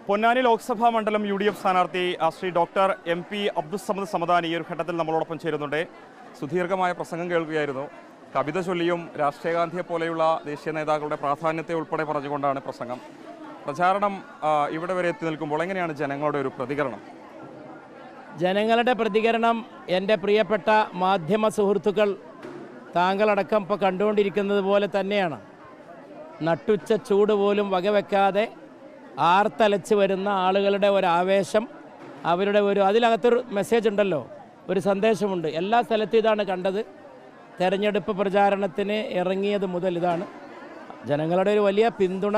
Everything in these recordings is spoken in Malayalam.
പൊന്നാനി ലോക്സഭാ മണ്ഡലം UDF സ്ഥാനാർത്ഥി ശ്രീ ഡോക്ടർ MP അബ്ദുസ്സമദ് സമദാനി ഈ ഒരു ഘട്ടത്തിൽ നമ്മളോടൊപ്പം ചേരുന്നുണ്ട്. സുദീർഘമായ പ്രസംഗം കേൾക്കുകയായിരുന്നു. കവിത ചൊല്ലിയും രാഷ്ട്രീയ ഗാന്ധിയെ പോലെയുള്ള ദേശീയ നേതാക്കളുടെ പ്രാധാന്യത്തെ ഉൾപ്പെടെ പറഞ്ഞുകൊണ്ടാണ് പ്രസംഗം. പ്രചാരണം ഇവിടെ വരെ എത്തി നിൽക്കുമ്പോൾ എങ്ങനെയാണ് ജനങ്ങളുടെ ഒരു പ്രതികരണം? ജനങ്ങളുടെ പ്രതികരണം എൻ്റെ പ്രിയപ്പെട്ട മാധ്യമ സുഹൃത്തുക്കൾ താങ്കളടക്കം ഇപ്പോൾ കണ്ടുകൊണ്ടിരിക്കുന്നത് പോലെ തന്നെയാണ്. നട്ടുച്ച ചൂട് പോലും വകവെക്കാതെ ആർത്തലച്ച് വരുന്ന ആളുകളുടെ ഒരു ആവേശം, അവരുടെ അതിനകത്തൊരു മെസ്സേജ് ഉണ്ടല്ലോ, ഒരു സന്ദേശമുണ്ട്. എല്ലാ സ്ഥലത്തും ഇതാണ് കണ്ടത്. തെരഞ്ഞെടുപ്പ് പ്രചാരണത്തിന് ഇറങ്ങിയത് മുതൽ ഇതാണ് ജനങ്ങളുടെ ഒരു വലിയ പിന്തുണ.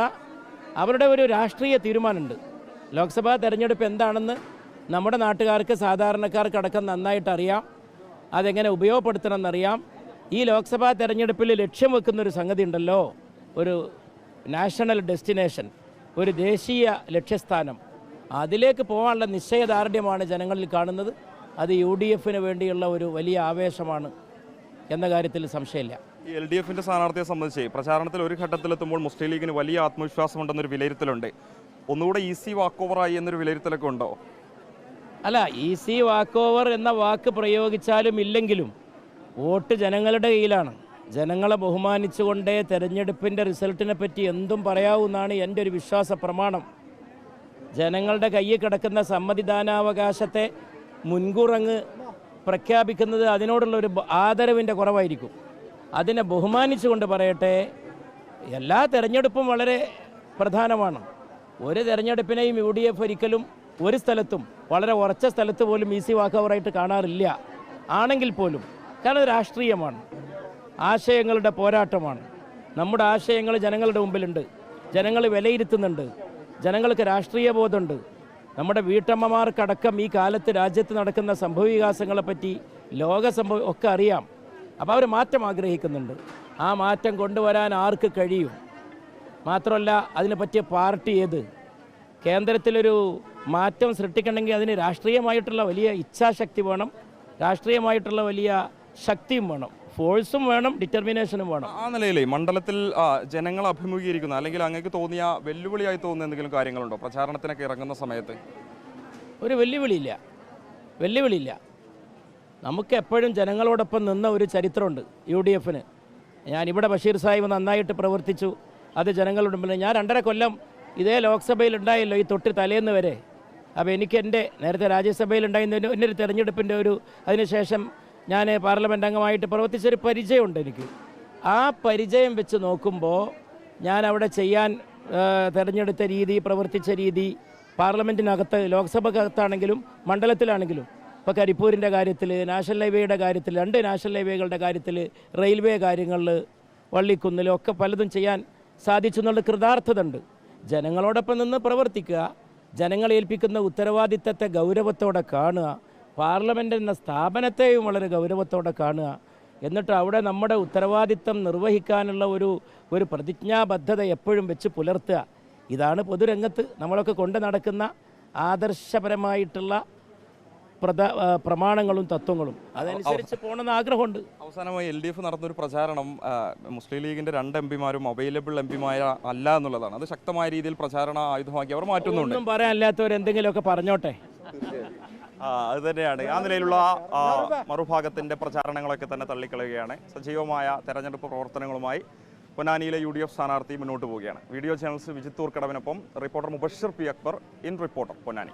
അവരുടെ ഒരു രാഷ്ട്രീയ തീരുമാനമുണ്ട്. ലോക്സഭാ തെരഞ്ഞെടുപ്പ് എന്താണെന്ന് നമ്മുടെ നാട്ടുകാർക്ക്, സാധാരണക്കാർക്കടക്കം നന്നായിട്ട് അറിയാം. അതെങ്ങനെ ഉപയോഗപ്പെടുത്തണമെന്നറിയാം. ഈ ലോക്സഭാ തെരഞ്ഞെടുപ്പിൽ ലക്ഷ്യം വെക്കുന്നൊരു സംഗതി ഉണ്ടല്ലോ, ഒരു നാഷണൽ ഡെസ്റ്റിനേഷൻ, ഒരു ദേശീയ ലക്ഷ്യസ്ഥാനം. അതിലേക്ക് പോകാനുള്ള നിശ്ചയദാർഢ്യമാണ് ജനങ്ങളിൽ കാണുന്നത്. അത് UDFന് വേണ്ടിയുള്ള ഒരു വലിയ ആവേശമാണ് എന്ന കാര്യത്തിൽ സംശയമില്ല. ഈ LDFന്റെ സ്ഥാനാർത്ഥിയെ സംബന്ധിച്ച് പ്രചാരണത്തിൽ ഒരു ഘട്ടത്തിലെത്തുമ്പോൾ മുസ്ലിം ലീഗിന് വലിയ ആത്മവിശ്വാസമുണ്ടെന്നൊരു വിലയിരുത്തലുണ്ട്. ഒന്നുകൂടെ ഈസി വാക്ക് ഓവറായി എന്നൊരു വിലയിരുത്തലൊക്കെ ഉണ്ടോ? അല്ല, ഈസി വാക്ക് ഓവർ എന്ന വാക്ക് പ്രയോഗിച്ചാലും ഇല്ലെങ്കിലും വോട്ട് ജനങ്ങളുടെ കയ്യിലാണ്. ജനങ്ങളെ ബഹുമാനിച്ചുകൊണ്ടേ തെരഞ്ഞെടുപ്പിൻ്റെ റിസൾട്ടിനെ പറ്റി എന്തും പറയാവുന്നതാണ് എൻ്റെ ഒരു വിശ്വാസ പ്രമാണം. ജനങ്ങളുടെ കയ്യിൽ കിടക്കുന്ന സമ്മതിദാനാവകാശത്തെ മുൻകൂറങ്ങ് പ്രഖ്യാപിക്കുന്നത് അതിനോടുള്ളൊരു ആദരവിൻ്റെ കുറവായിരിക്കും. അതിനെ ബഹുമാനിച്ചുകൊണ്ട് പറയട്ടെ, എല്ലാ തെരഞ്ഞെടുപ്പും വളരെ പ്രധാനമാണ്. ഒരു തെരഞ്ഞെടുപ്പിനെയും UDF ഒരിക്കലും ഒരു സ്ഥലത്തും, വളരെ ഉറച്ച സ്ഥലത്ത് പോലും ഈസി വാക്ക് ഓവറായിട്ട് കാണാറില്ല. ആണെങ്കിൽ പോലും കാരണം രാഷ്ട്രീയമാണ്, ആശയങ്ങളുടെ പോരാട്ടമാണ്. നമ്മുടെ ആശയങ്ങൾ ജനങ്ങളുടെ മുമ്പിലുണ്ട്, ജനങ്ങൾ വിലയിരുത്തുന്നുണ്ട്, ജനങ്ങൾക്ക് രാഷ്ട്രീയ ബോധമുണ്ട്. നമ്മുടെ വീട്ടമ്മമാർക്കടക്കം ഈ കാലത്ത് രാജ്യത്ത് നടക്കുന്ന സംഭവവികാസങ്ങളെപ്പറ്റി, ലോകസംഭവം ഒക്കെ അറിയാം. അപ്പോൾ അവർ മാറ്റം ആഗ്രഹിക്കുന്നുണ്ട്. ആ മാറ്റം കൊണ്ടുവരാൻ ആർക്ക് കഴിയും? മാത്രമല്ല, അതിനെ പറ്റിയ പാർട്ടി ഏത്? കേന്ദ്രത്തിലൊരു മാറ്റം സൃഷ്ടിക്കണമെങ്കിൽ അതിന് രാഷ്ട്രീയമായിട്ടുള്ള വലിയ ഇച്ഛാശക്തി വേണം, രാഷ്ട്രീയമായിട്ടുള്ള വലിയ ശക്തിയും വേണം, ഫോഴ്സും വേണം, ഡിറ്റർമിനേഷനും വേണം. ആ നിലയിൽ മണ്ഡലത്തിൽ ജനങ്ങൾ അഭിമുഖീകരിക്കുന്ന അല്ലെങ്കിൽ അങ്ങേക്ക് തോന്നിയ വെല്ലുവിളിയായി തോന്നുന്ന എന്തെങ്കിലും കാര്യങ്ങളുണ്ടോ പ്രചാരണത്തിനൊക്കെ ഇറങ്ങുന്ന സമയത്ത്? ഒരു വെല്ലുവിളിയില്ല. നമുക്ക് എപ്പോഴും ജനങ്ങളോടൊപ്പം നിന്ന ഒരു ചരിത്രമുണ്ട് UDFന്. ഞാനിവിടെ ബഷീർ സാഹിബ് നന്നായിട്ട് പ്രവർത്തിച്ചു, അത് ജനങ്ങളുടെ മുമ്പിൽ. ഞാൻ 2.5 കൊല്ലം ഇതേ ലോക്സഭയിൽ ഉണ്ടായല്ലോ, ഈ തൊട്ട് തലേന്ന് വരെ. അപ്പോൾ എനിക്ക് നേരത്തെ രാജ്യസഭയിൽ ഉണ്ടായിരുന്ന എൻ്റെ ഒരു തെരഞ്ഞെടുപ്പിൻ്റെ അതിനുശേഷം ഞാൻ പാർലമെൻറ്റ് അംഗമായിട്ട് പ്രവർത്തിച്ചൊരു പരിചയമുണ്ട് എനിക്ക്. ആ പരിചയം വെച്ച് നോക്കുമ്പോൾ ഞാൻ അവിടെ ചെയ്യാൻ തിരഞ്ഞെടുത്ത രീതി, പ്രവർത്തിച്ച രീതി, പാർലമെൻറ്റിനകത്ത്, ലോക്സഭക്കകത്താണെങ്കിലും മണ്ഡലത്തിലാണെങ്കിലും, ഇപ്പോൾ കരിപ്പൂരിൻ്റെ കാര്യത്തിൽ, നാഷണൽ ഹൈവേയുടെ കാര്യത്തിൽ, 2 നാഷണൽ ഹൈവേകളുടെ കാര്യത്തിൽ, റെയിൽവേ കാര്യങ്ങളിൽ, വള്ളിക്കുന്നിലും ഒക്കെ പലതും ചെയ്യാൻ സാധിച്ചു എന്നുള്ള കൃതാർത്ഥത ഉണ്ട്. ജനങ്ങളോടൊപ്പം നിന്ന് പ്രവർത്തിക്കുക, ജനങ്ങളെ ഏൽപ്പിക്കുന്ന ഉത്തരവാദിത്തത്തെ ഗൗരവത്തോടെ കാണുക, പാർലമെൻ്റ് എന്ന സ്ഥാപനത്തെയും വളരെ ഗൗരവത്തോടെ കാണുക. എന്നിട്ട് അവിടെ നമ്മുടെ ഉത്തരവാദിത്തം നിർവഹിക്കാനുള്ള ഒരു പ്രതിജ്ഞാബദ്ധത എപ്പോഴും വെച്ച് പുലർത്തുക. ഇതാണ് പൊതുരംഗത്ത് നമ്മളൊക്കെ കൊണ്ട് നടക്കുന്ന ആദർശപരമായിട്ടുള്ള പ്രമാണങ്ങളും തത്വങ്ങളും. അതനുസരിച്ച് പോകണമെന്ന് ആഗ്രഹമുണ്ട്. അവസാനമായി LDF നടന്നൊരു പ്രചാരണം മുസ്ലിം ലീഗിൻ്റെ 2 MPമാരും അവൈലബിൾ MPമാർ അല്ല എന്നുള്ളതാണ്. അത് ശക്തമായ രീതിയിൽ പ്രചാരണ ആയുധമാക്കി അവർ മാറ്റുന്നുണ്ട്. ഒന്നും പറയാനില്ലാത്തവർ എന്തെങ്കിലുമൊക്കെ പറഞ്ഞോട്ടെ. അത് തന്നെയാണ്. ആ നിലയിലുള്ള മറുഭാഗത്തിൻ്റെ പ്രചാരണങ്ങളൊക്കെ തന്നെ തള്ളിക്കളയുകയാണ്. സജീവമായ തെരഞ്ഞെടുപ്പ് പ്രവർത്തനങ്ങളുമായി പൊന്നാനിയിലെ UDF സ്ഥാനാർത്ഥി മുന്നോട്ട് പോവുകയാണ്. വീഡിയോ ചാനൽസ് വിജിത്തൂർ കടവിനൊപ്പം reporter Mubashir P. Akbar, in reporter, Ponnani.